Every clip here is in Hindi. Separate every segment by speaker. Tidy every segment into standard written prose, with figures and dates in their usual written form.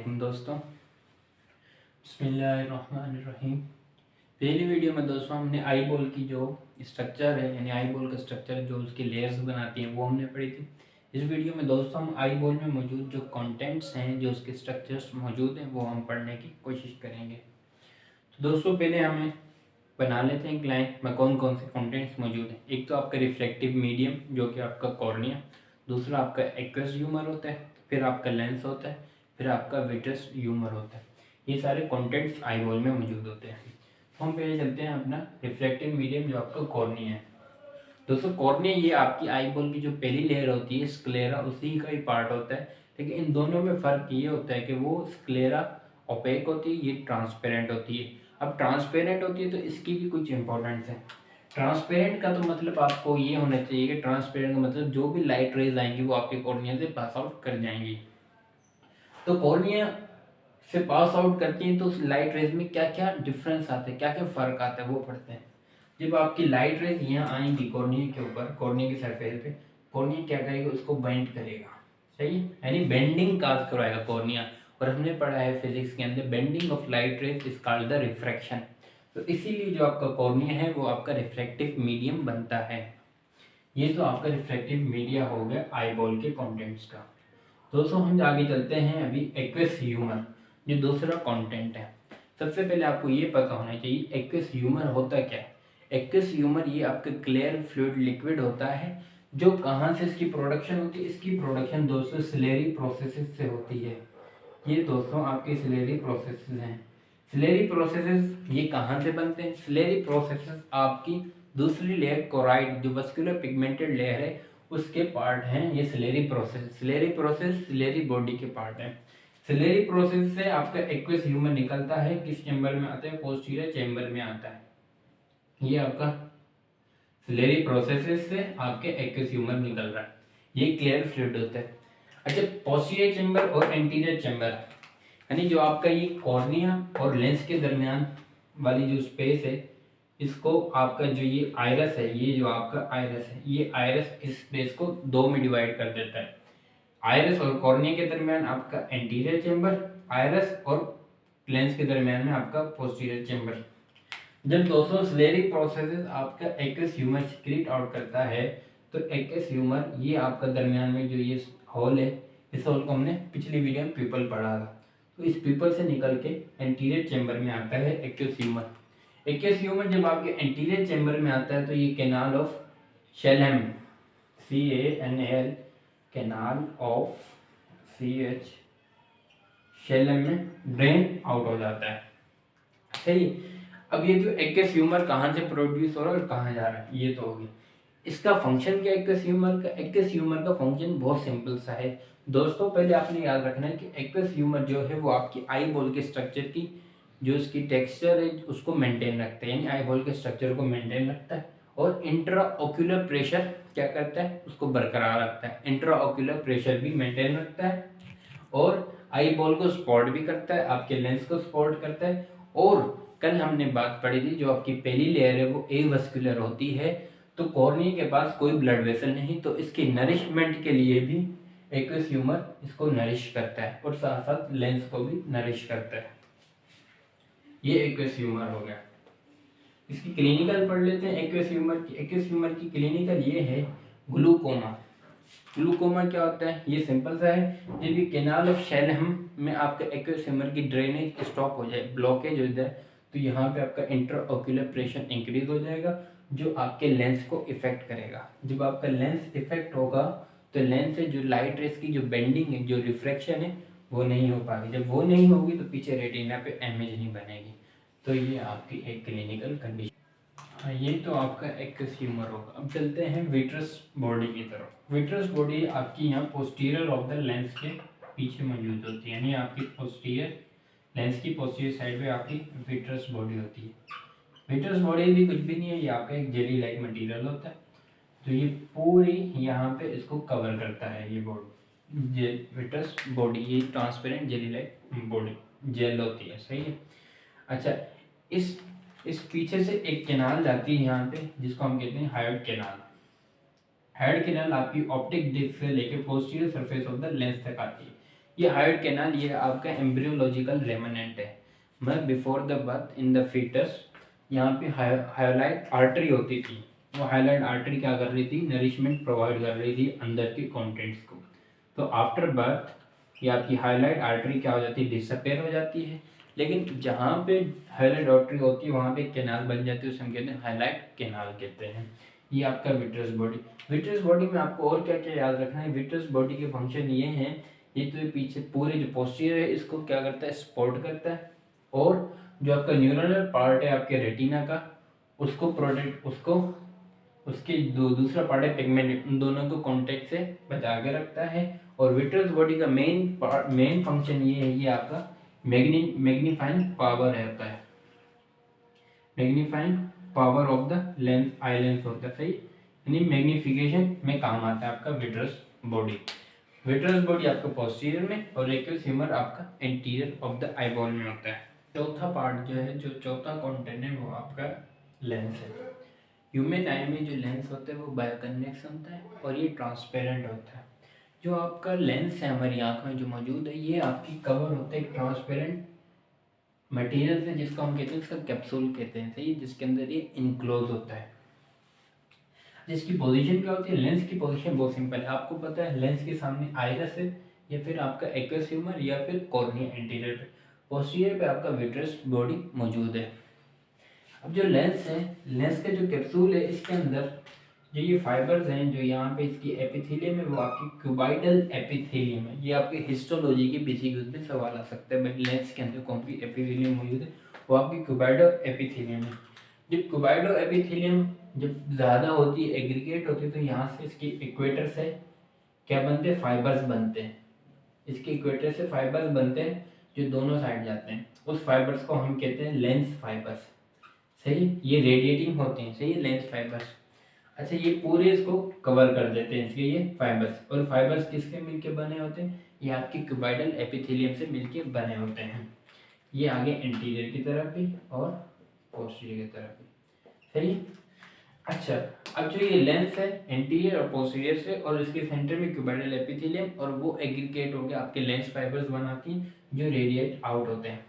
Speaker 1: वालेकुम दोस्तों, बिस्मिल्लाहिर्रहमानिर्रहीम। पहली वीडियो में दोस्तों हमने आई बॉल की जो स्ट्रक्चर है यानी आई बॉल का स्ट्रक्चर जो उसकी लेयर्स बनाती हैं वो हमने पढ़ी थी। इस वीडियो में दोस्तों हम आई बॉल में मौजूद जो कंटेंट्स हैं जो उसके स्ट्रक्चर्स मौजूद हैं वो हम पढ़ने की कोशिश करेंगे। तो दोस्तों पहले हमें बना लेते हैं क्लाइन में कौन कौन से कंटेंट्स मौजूद हैं। एक तो आपका रिफ्लेक्टिव मीडियम जो कि आपका कॉर्निया, दूसरा आपका एक्वस ह्यूमर होता है, फिर आपका लेंस होता है, फिर आपका विट्रस ह्यूमर होता है। ये सारे कंटेंट्स आई बॉल में मौजूद होते हैं। तो हम पहले चलते हैं अपना रिफ्लेक्टिव मीडियम जो आपका कॉर्निया है। दोस्तों कॉर्निया ये आपकी आई बॉल की जो पहली लेयर होती है स्क्लेरा उसी का ही पार्ट होता है, लेकिन इन दोनों में फ़र्क ये होता है कि वो स्क्लेरा ओपेक होती है, ये ट्रांसपेरेंट होती है। अब ट्रांसपेरेंट होती है तो इसकी भी कुछ इंपॉर्टेंस है। ट्रांसपेरेंट का तो मतलब आपको ये होना चाहिए कि ट्रांसपेरेंट का मतलब जो भी लाइट रेज आएंगी वो आपके कॉर्निया से पास आउट कर जाएंगी। तो कॉर्निया से पास आउट करती हैं तो उस लाइट रेज में क्या क्या डिफरेंस आते हैं, क्या क्या फर्क आता है वो पढ़ते हैं। जब आपकी लाइट रेज यहाँ आएंगी कॉर्निया के ऊपर, कॉर्निया की सरफेस पे, कॉर्निया क्या करेगा, उसको बेंड करेगा, सही है, यानी बेंडिंग काज करवाएगा कॉर्निया। और हमने पढ़ा है फिजिक्स के अंदर bending of light rays is called the refraction. तो इसीलिए जो आपका कॉर्निया है वो आपका रिफ्रैक्टिव मीडियम बनता है। ये तो आपका रिफ्रैक्टिव मीडिया हो गया आई बॉल के कंटेंट्स का। दोस्तों हम आगे चलते हैं अभी एक्वस ह्यूमर जो दूसरा कंटेंट है। सबसे पहले आपको ये पता होना चाहिए एक्वस ह्यूमर होता क्या है। एक्वस ह्यूमर ये आपका क्लियर फ्लूइड लिक्विड होता है जो कहाँ से इसकी प्रोडक्शन होती है। इसकी प्रोडक्शन दोस्तों सिलेरी प्रोसेसेस से होती है। ये दोस्तों आपके सिलेरी प्रोसेसेस हैं। सिलेरी प्रोसेसेस ये कहाँ से बनते हैं, सिलेरी प्रोसेसेस आपकी दूसरी लेयर कोराइड जो वस्कुलर पिगमेंटेड लेयर है उसके पार्ट हैं ये ciliary process. Ciliary process ciliary body के पार्ट है। सिलेरी प्रोसेस से आपका एक्वस ह्यूमर निकलता है, किस चेंबर में आता है, पोस्टीरियर चेंबर में आता है। ये आपका सिलेरी प्रोसेस से आपके एक्वस ह्यूमर निकल रहा है, ये क्लियर फ्लूइड होता है। अच्छा, पोस्टीरियर चेंबर और एंटीरियर चेंबर यानी जो आपका ये कॉर्निया और लेंस के दरमियान वाली जो स्पेस है इसको आपका जो ये आयरस है, ये जो आपका आयरस है, ये आयरस इस स्पेस को दो में डिवाइड कर देता है। आयरस और कॉर्निया के दरमियान आपका एंटीरियर चेंबर, आयरस और लेंस के दरमियान में आपका पोस्टीरियर चेंबर। जब दोस्तों सिलेरी प्रोसेस आपका एक्वस ह्यूमर सिक्रीट आउट करता है तो एक्वस ह्यूमर ये आपका दरमियान में जो ये होल है, इस होल को हमने पिछली वीडियो में पीपल पढ़ा था। तो इस पीपल से निकल के एंटीरियर चेंबर में आता है एक्वस ह्यूमर। एक्वस ह्यूमर जब आपके एंटीरियर चेंबर में आता है तो ये canal of Schlemm, CANAL, canal of CH Schlemm में ड्रेन आउट हो जाता है, सही। अब ये जो एक्वस ह्यूमर कहाँ से प्रोड्यूस हो रहा है और कहाँ जा रहा है ये तो होगी। इसका फंक्शन क्या है एक्वस ह्यूमर का, एक्वस ह्यूमर का फंक्शन बहुत सिंपल सा है। दोस्तों पहले आपने याद रखना है कि एक्वस ह्यूमर जो है वो आपकी आई बॉल के स्ट्रक्चर की जो इसकी टेक्सचर है उसको मेंटेन रखता है, यानी आई बॉल के स्ट्रक्चर को मेंटेन रखता है। और इंट्रा ऑक्यूलर प्रेशर क्या करता है, उसको बरकरार रखता है। इंट्रा ऑक्यूलर प्रेशर भी मेंटेन रखता है और आई बॉल को सपोर्ट भी करता है, आपके लेंस को सपोर्ट करता है। और कल हमने बात पढ़ी थी जो आपकी पहली लेयर है वो एवस्कुलर होती है, तो कॉर्निया के पास कोई ब्लड वेसल नहीं, तो इसकी नरिशमेंट के लिए भी एक्वस ह्यूमर इसको नरिश करता है और साथ साथ लेंस को भी नरिश करता है। ये एक्वस ह्यूमर हो गया। इसकी क्लिनिकल पढ़ लेते हैं एक्वस ह्यूमर की। एक्वस ह्यूमर की क्लिनिकल ये है ग्लूकोमा। ग्लूकोमा क्या होता है, ये सिंपल सा है, जब भी कैनाल ऑफ शेलहम में आपका एक्वस ह्यूमर की ड्रेनेज स्टॉप हो जाए, ब्लॉकेज हो जाए, तो यहाँ पे आपका इंटर ऑक्यूलर प्रेशर इंक्रीज हो जाएगा जो आपके लेंस को इफेक्ट करेगा। जब आपका लेंस इफेक्ट होगा तो लेंस से जो लाइट रेस की जो बेंडिंग है, जो रिफ्रैक्शन है, वो नहीं हो पाएगी। जब वो नहीं होगी तो पीछे रेटिना पे इमेज नहीं बनेगी। तो ये आपकी एक क्लिनिकल कंडीशन। हाँ, ये तो आपका एक्वस ह्यूमर होगा। अब चलते हैं विट्रस बॉडी की तरफ। विट्रस बॉडी आपकी यहाँ पोस्टीरियर ऑफ द लेंस के पीछे मौजूद होती है, यानी आपकी पोस्टीरियर लेंस की पोस्टीरियर साइड पे आपकी विट्रस बॉडी होती है। विट्रस बॉडी भी कुछ भी नहीं है, ये आपका एक जेली लाइक मटेरियल होता है। तो ये पूरी यहाँ पे इसको कवर करता है ये बॉडी, विट्रस बॉडी ये transparent jelly like body gel होती है, सही है। अच्छा, इस पीछे से एक कैनाल जाती है यहाँ पे जिसको हम कहते हैं हाइड कैनाल। हाइड कैनाल आपकी ऑप्टिक डिस्क से लेके posterior surface of the lens तक आती है। ये हायोइड कैनाल ये आपका एम्ब्रियोलॉजिकल रेमनेंट है। मैं before the birth in the foetus यहाँ पे हाइलाइट आर्टरी होती थी। वो हाइलाइट आर्टरी क्या कर रही थी, नरिशमेंट प्रोवाइड कर रही थी अंदर के कंटेंट्स को। तो आफ्टर बर्थ ये आपकी हाइलाइट आर्टरी क्या हो जाती है, डिसअपेयर हो जाती है। लेकिन जहाँ पे हाइलाइट आर्टरी होती है वहाँ पे कैनाल बन जाती है, उसे हम कहते हैं हाइलाइट कैनाल कहते हैं। ये आपका विट्रस बॉडी। विट्रस बॉडी में आपको और क्या क्या याद रखना है, विट्रस बॉडी के फंक्शन ये हैं, ये तो ये पीछे पूरे जो पोस्टीरियर है इसको क्या करता है, सपोर्ट करता है। और जो आपका न्यूरल पार्ट है आपके रेटिना का, उसको प्रोटेक्ट, उसको उसके दूसरा पार्ट है पिगमेंट, उन दोनों को कॉन्टेक्ट से बचा के रखता है। और विट्रस बॉडी का मेन फंक्शन ये है, ये आपका मैग्नीफाइंग पावर रहता है, magnifying power of the lens, eye lens होता है, सही, यानी मैग्निफिकेशन में काम आता है आपका विट्रस बॉडी। विट्रस बॉडी आपका पोस्टीरियर में और एक्वस ह्यूमर आपका एंटीरियर ऑफ द आईबॉल में होता है। चौथा पार्ट जो है, जो चौथा कंटेंट है वो आपका लेंस है। ह्यूमन आई में जो लेंस होता है वो बायोकन्वेक्स होता है और ये ट्रांसपेरेंट होता है। जो आपका लेंस है हमारी आंख में जो मौजूद है, ये आपकी कवर होता है ट्रांसपेरेंट मटेरियल से, जिसको हम कहते हैं, इसका कैप्सूल कहते हैं, सही, जिसके अंदर ये इनक्लोज होता है। जिसकी पोजीशन क्या होती है, लेंस की पोजीशन बहुत सिंपल है, आपको पता है लेंस के सामने आइरस है, या फिर आपका एक्वस ह्यूमर, या फिर कॉर्निया एंटीरियर पे, पोस्टीरियर पे आपका विट्रस बॉडी मौजूद है। अब जो लेंस है, लेंस का जो कैप्सूल है, इसके अंदर जो ये फाइबर्स हैं, जो यहाँ पे इसकी एपिथेलियम है, वो आपकी क्यूबाइडल एपिथेलियम है। ये आपके हिस्टोलॉजी के बेसिक यूज में सवाल आ सकता है, भाई लेंस के अंदर कौन सी एपिथेलियम मौजूद है, वो आपकी क्यूबाइडल एपिथेलियम है। जब क्यूबाइडल एपिथेलियम जब ज़्यादा होती है, एग्रीगेट होती है, तो यहाँ से इसकी इक्वेटर से क्या बनते हैं, फाइबर्स बनते हैं। इसके इक्वेटर से फाइबर्स बनते हैं जो दोनों साइड जाते हैं, उस फाइबर्स को हम कहते हैं लेंस फाइबर्स, सही, ये रेडिएटिंग होते हैं, सही, लेंस फाइबर्स। अच्छा, ये पूरे इसको कवर कर देते हैं इसके ये फाइबर्स, और फाइबर्स किसके मिलके बने होते हैं, ये आपकी क्यूबाइडल एपिथेलियम से मिलके बने होते हैं। ये आगे एंटीरियर की तरफ भी और पोस्टीरियर की तरफ भी, सही। अच्छा, अब जो ये लेंस है एंटीरियर और पोस्टीरियर से, और इसके सेंटर में क्यूबाइडल एपिथेलियम, और वो एग्रीगेट होकर आपके लेंस फाइबर्स बनाती हैं जो रेडिएट आउट होते हैं।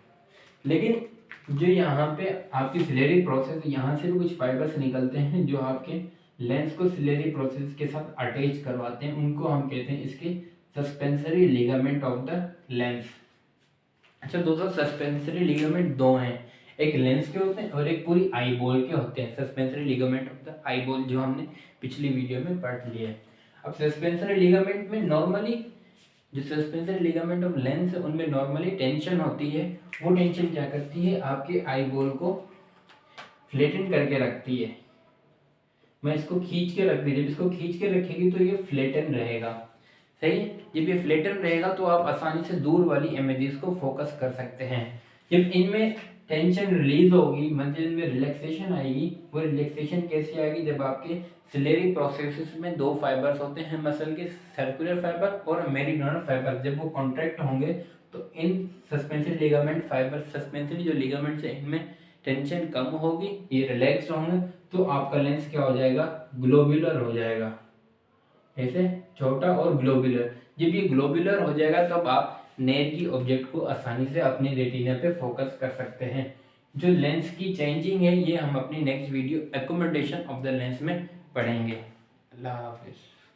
Speaker 1: लेकिन जो यहाँ पे आपकी सिलेरी प्रोसेस, यहाँ से भी कुछ फाइबर्स निकलते हैं जो आपके लेंस को सिलेरी प्रोसेस के साथ अटैच करवाते हैं, उनको हम कहते हैं इसके suspensory ligament of the lens. अच्छा दोस्तों, सस्पेंसरी लिगामेंट दो हैं, एक लेंस के होते हैं और एक पूरी आई बॉल के होते हैं। Suspensory ligament of the eye ball जो हमने पिछली वीडियो में पढ़ लिया है। अब सस्पेंसरी लिगामेंट में नॉर्मली जो सस्पेंसरी लिगामेंट ऑफ लेंस है उनमें नॉर्मली टेंशन होती है। वो टेंशन क्या करती है, आपके आई बॉल को फ्लैटन करके रखती है। मैं इसको खींच के रख दी, जब इसको खींच के रखेगी तो ये फ्लैटन रहेगा, सही। जब ये फ्लैटन रहेगा तो आप आसानी से दूर वाली इमेजेस को फोकस कर सकते हैं। जब इनमें टेंशन रिलीज होगी, मतलब इनमें रिलैक्सेशन आएगी, वो रिलैक्सेशन कैसे आएगी, जब आपके सिलेरी प्रोसेसेस में दो फाइबर्स होते हैं मसल के, सर्कुलर फाइबर और मेरिडियनल फाइबर, जब वो कॉन्ट्रैक्ट होंगे तो इन सस्पेंसरी लिगामेंट फाइबर, सस्पेंसरी जो लिगामेंट्स है इनमें टेंशन कम होगी, ये रिलैक्स होंगे, तो आपका लेंस क्या हो जाएगा, ग्लोबुलर हो जाएगा, ऐसे छोटा और ग्लोबुलर। जब ये ग्लोबुलर हो जाएगा तब आप नेर की ऑब्जेक्ट को आसानी से अपने रेटिना पे फोकस कर सकते हैं। जो लेंस की चेंजिंग है ये हम अपनी next video accommodation of the lens में पढ़ेंगे। अल्लाह हाफिज।